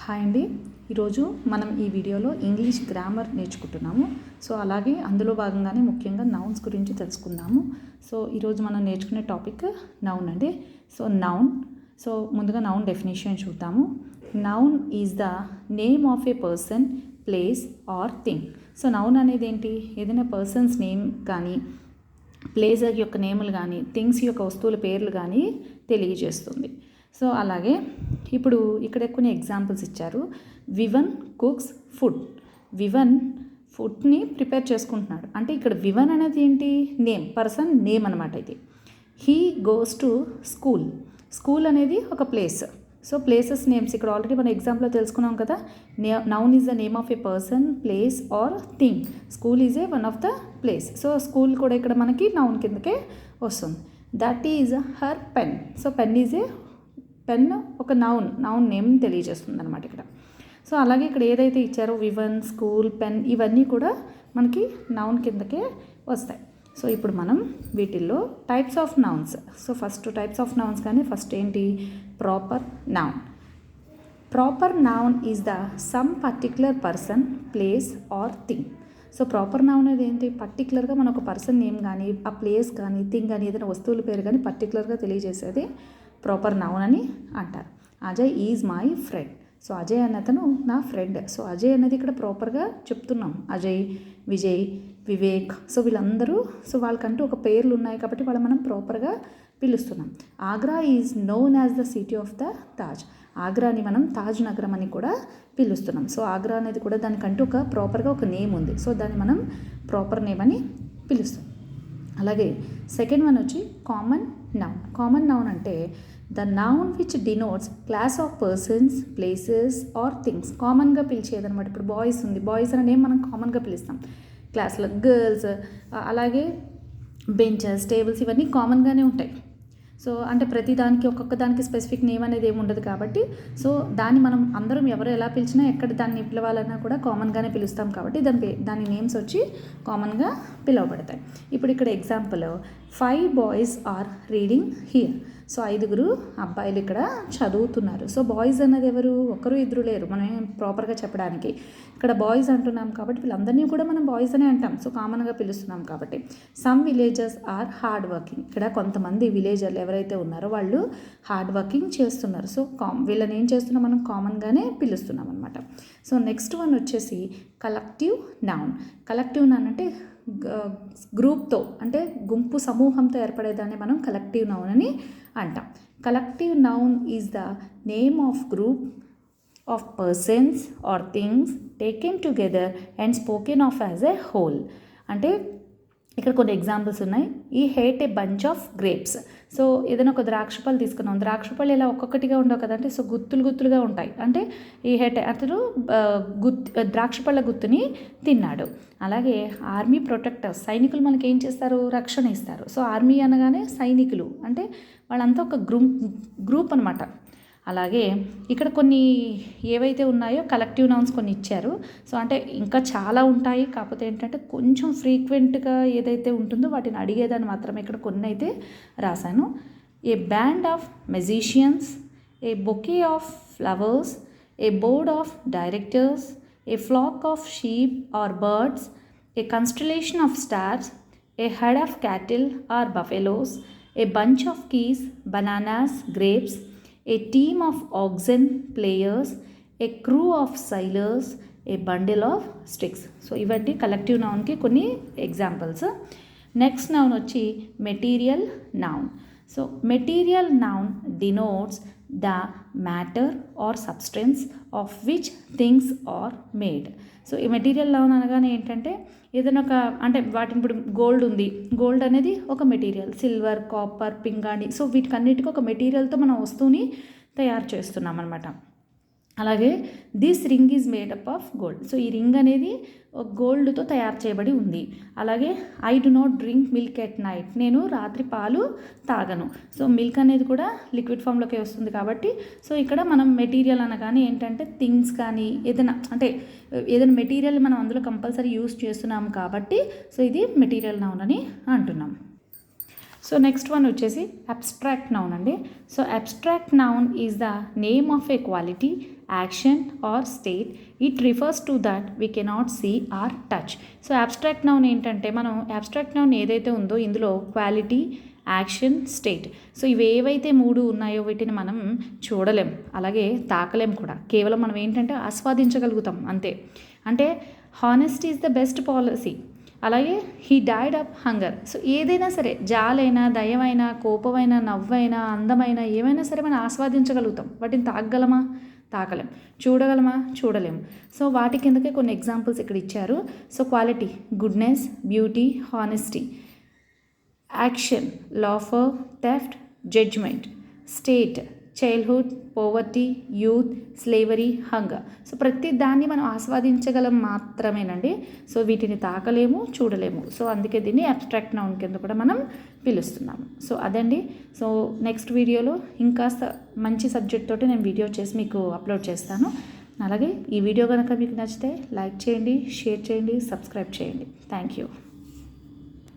Hi అండి. ఈరోజు మనం ఈ వీడియోలో ఇంగ్లీష్ గ్రామర్ నేర్చుకుంటున్నాము. సో అలాగే అందులో భాగంగానే ముఖ్యంగా నౌన్స్ గురించి తెలుసుకుందాము. సో ఈరోజు మనం నేర్చుకునే టాపిక్ నౌన్ అండి. సో ముందుగా నౌన్ డెఫినేషన్ చూద్దాము. Noun is the name of a person, place or thing. So noun అనేది ఏంటి? ఏదైనా పర్సన్స్ నేమ్ కానీ, ప్లేస్ యొక్క నేములు కానీ, థింగ్స్ యొక్క వస్తువుల పేర్లు కానీ తెలియజేస్తుంది. సో అలాగే ఇప్పుడు ఇక్కడ కొన్ని ఎగ్జాంపుల్స్ ఇచ్చారు. వివన్ కుక్స్ ఫుడ్. వివన్ ఫుడ్ని ప్రిపేర్ చేసుకుంటున్నాడు. అంటే ఇక్కడ వివన్ అనేది ఏంటి? నేమ్, పర్సన్ నేమ్ అనమాట ఇది. He goes to school. School అనేది ఒక ప్లేస్. సో ప్లేసెస్ నేమ్స్ ఇక్కడ ఆల్రెడీ మనం ఎగ్జాంపుల్లో తెలుసుకున్నాం కదా. Noun is the name of a person, place or thing. School is a one of the place. So school కూడా ఇక్కడ మనకి నౌన్ కిందకే వస్తుంది. That is her pen. So pen ఒక నౌన్ నేమ్ తెలియజేస్తుంది అనమాట ఇక్కడ. సో అలాగే ఇక్కడ ఏదైతే ఇచ్చారో వివన్, స్కూల్, పెన్ ఇవన్నీ కూడా మనకి నౌన్ కిందకే వస్తాయి. సో ఇప్పుడు మనం వీటిల్లో types of nouns. So first types of nouns కానీ ఫస్ట్ ఏంటి? Proper noun. Proper noun is the some particular person, place or thing. So proper noun అనేది ఏంటి? పర్టికులర్గా మన ఒక పర్సన్ నేమ్ కానీ, ఆ ప్లేస్ కానీ, థింగ్ కానీ, ఏదైనా వస్తువుల పేరు కానీ పర్టికులర్గా తెలియజేసేది ప్రాపర్ నౌన్ అని అంటారు. Ajay is my friend. So Ajay అన్న అతను నా ఫ్రెండ్. సో అజయ్ అనేది ఇక్కడ ప్రాపర్గా చెప్తున్నాం. అజయ్, విజయ్, వివేక్, సో వీళ్ళందరూ వాళ్ళకంటూ ఒక పేర్లు ఉన్నాయి కాబట్టి వాళ్ళు మనం ప్రాపర్గా పిలుస్తున్నాం. Agra is known as the city of the Taj. ఆగ్రాని మనం తాజ్ నగరం అని కూడా పిలుస్తున్నాం. సో ఆగ్రా అనేది కూడా దానికంటూ ఒక ప్రాపర్గా ఒక నేమ్ ఉంది. సో దాన్ని మనం ప్రాపర్ నేమ్ అని పిలుస్తాం. అలాగే సెకండ్ వన్ వచ్చి కామన్ నౌన్. కామన్ నౌన్ అంటే the noun which denotes class of persons, places or things. కామన్గా పిలిచేదనమాట. ఇప్పుడు బాయ్స్ ఉంది, బాయ్స్ అనే నేమ్ మనం కామన్గా పిలుస్తాం. క్లాస్లో గర్ల్స్, అలాగే బెంచెస్, టేబుల్స్ ఇవన్నీ కామన్గానే ఉంటాయి. సో అంటే ప్రతి దానికి ఒక్కొక్క దానికి స్పెసిఫిక్ నేమ్ అనేది ఏమి ఉండదు కాబట్టి సో దాన్ని మనం అందరం ఎవరు ఎలా పిలిచినా ఎక్కడ దాన్ని పిలవాలన్నా కూడా కామన్గానే పిలుస్తాం కాబట్టి దాని నేమ్స్ వచ్చి కామన్గా పిలువబడతాయి. ఇప్పుడు ఇక్కడ example 5 boys are reading here. So 5 అబ్బాయిలు ఇక్కడ చదువుతున్నారు. సో బాయ్స్ అన్నది ఎవరు? ఒకరు ఇద్దరు లేరు మనం ప్రాపర్గా చెప్పడానికి. ఇక్కడ బాయ్స్ అంటున్నాం కాబట్టి వీళ్ళందరినీ కూడా మనం బాయ్స్ అనే అంటాం. సో కామన్గా పిలుస్తున్నాం కాబట్టి. Some villagers are hard working. ఇక్కడ కొంతమంది విలేజర్లు ఎవరైతే ఉన్నారో వాళ్ళు హార్డ్ వర్కింగ్ చేస్తున్నారు. సో వీళ్ళని ఏం చేస్తున్నాం? మనం కామన్గానే పిలుస్తున్నాం అనమాట. సో నెక్స్ట్ వన్ వచ్చేసి కలెక్టివ్ నౌన్. కలెక్టివ్ నౌన్ అంటే గ్రూప్తో, అంటే గుంపు సమూహంతో ఏర్పడేదాన్ని మనం కలెక్టివ్ నౌన్ అని అంటాం. Collective noun is the name of group of persons or things taken together and spoken of as a whole. అంటే ఇక్కడ కొన్ని ఎగ్జాంపుల్స్ ఉన్నాయి. He ate a bunch of grapes. So ఏదైనా ఒక ద్రాక్ష పళ్ళు తీసుకున్నాం. ద్రాక్ష పళ్ళు ఇలా ఒక్కొక్కటిగా ఉండవు కదంటే, సో గుత్తులుగా ఉంటాయి. అంటే ఈ హేట్ అతను ద్రాక్ష పళ్ళ గుత్తుని తిన్నాడు. అలాగే ఆర్మీ ప్రొటెక్టర్స్, సైనికులు మనకి ఏం చేస్తారు? రక్షణ ఇస్తారు. సో ఆర్మీ అనగానే సైనికులు అంటే వాళ్ళంతా ఒక గ్రూప్ అనమాట. అలాగే ఇక్కడ కొన్ని ఏవైతే ఉన్నాయో కలెక్టివ్ నౌన్స్ కొన్ని ఇచ్చారు. సో అంటే ఇంకా చాలా ఉంటాయి. కాకపోతే ఏంటంటే కొంచెం ఫ్రీక్వెంట్గా ఏదైతే ఉంటుందో వాటిని అడిగేదాన్ని మాత్రమే ఇక్కడ కొన్ని అయితే రాశాను. A band of musicians, a bouquet of flowers, a board of directors, a flock of sheep or birds, a constellation of stars, a herd of cattle or buffaloes, a bunch of keys, bananas, grapes, a team of oxen players, a crew of sailors, a bundle of sticks. So ఇవన్నీ collective నౌన్కి కొన్ని examples. Next noun వచ్చి material noun. So material noun denotes the matter or substance of which things are made. So ఈ material noun అనగానే ఏంటంటే ఏదైనా ఒక అంటే వాటిని ఇప్పుడు గోల్డ్ ఉంది, గోల్డ్ అనేది ఒక మెటీరియల్. సిల్వర్, కాపర్, పింగాణి, సో వీటికన్నిటికీ ఒక మెటీరియల్తో మనం వస్తువుని తయారు చేస్తున్నాం అనమాట. అలాగే this ring is made up of gold. So ఈ రింగ్ అనేది గోల్డ్తో తయారు చేయబడి ఉంది. అలాగే I do not drink milk at night. నేను రాత్రి పాలు తాగను. సో మిల్క్ అనేది కూడా లిక్విడ్ ఫామ్లోకి వస్తుంది కాబట్టి సో ఇక్కడ మనం మెటీరియల్ అనగానే ఏంటంటే థింగ్స్ కానీ ఏదైనా మెటీరియల్ మనం అందులో కంపల్సరీ యూస్ చేస్తున్నాం కాబట్టి సో ఇది మెటీరియల్ నౌన్ అని అంటున్నాం. సో నెక్స్ట్ వన్ వచ్చేసి అబ్స్ట్రాక్ట్ నౌన్ అండి. So abstract noun is the name of a quality, action or state. It refers to that we cannot see or touch. So abstract noun ఏంటంటే, మనం abstract noun ఏదైతే ఉందో ఇందులో quality, action, state, so ఇవి ఏవైతే 3 ఉన్నాయో వీటిని మనం చూడలేం, అలాగే తాకలేం కూడా. కేవలం మనం ఏంటంటే ఆస్వాదించగలుగుతాం అంతే. అంటే honesty is the best policy, అలాగే he died of hunger. So ఏదైనా సరే, జాలైనా, దయమైనా, కోపమైనా, నవ్వైనా, అందమైనా, ఏమైనా సరే మనం ఆస్వాదించగలుగుతాం. వాటిని తాకగలమా? తాకలేం. చూడగలమా? చూడలేము. సో వాటి కిందకే కొన్ని ఎగ్జాంపుల్స్ ఇక్కడ ఇచ్చారు. So quality, goodness, beauty, honesty. Action, laughter, theft, judgement. State, childhood, poverty, youth, slavery, hunger. So ప్రతి దాన్ని మనం ఆస్వాదించగలం మాత్రమేనండి. సో వీటిని తాకలేము, చూడలేము. సో అందుకే దీన్ని అబ్స్ట్రాక్ట్ నౌన్ కింద కూడా మనం పిలుస్తున్నాము. సో అదండి. సో నెక్స్ట్ వీడియోలో ఇంకాస్త మంచి సబ్జెక్ట్ తోటి నేను వీడియో చేసి మీకు అప్లోడ్ చేస్తాను. అలాగే ఈ వీడియో కనుక మీకు నచ్చితే లైక్ చేయండి, షేర్ చేయండి, సబ్స్క్రైబ్ చేయండి. Thank you.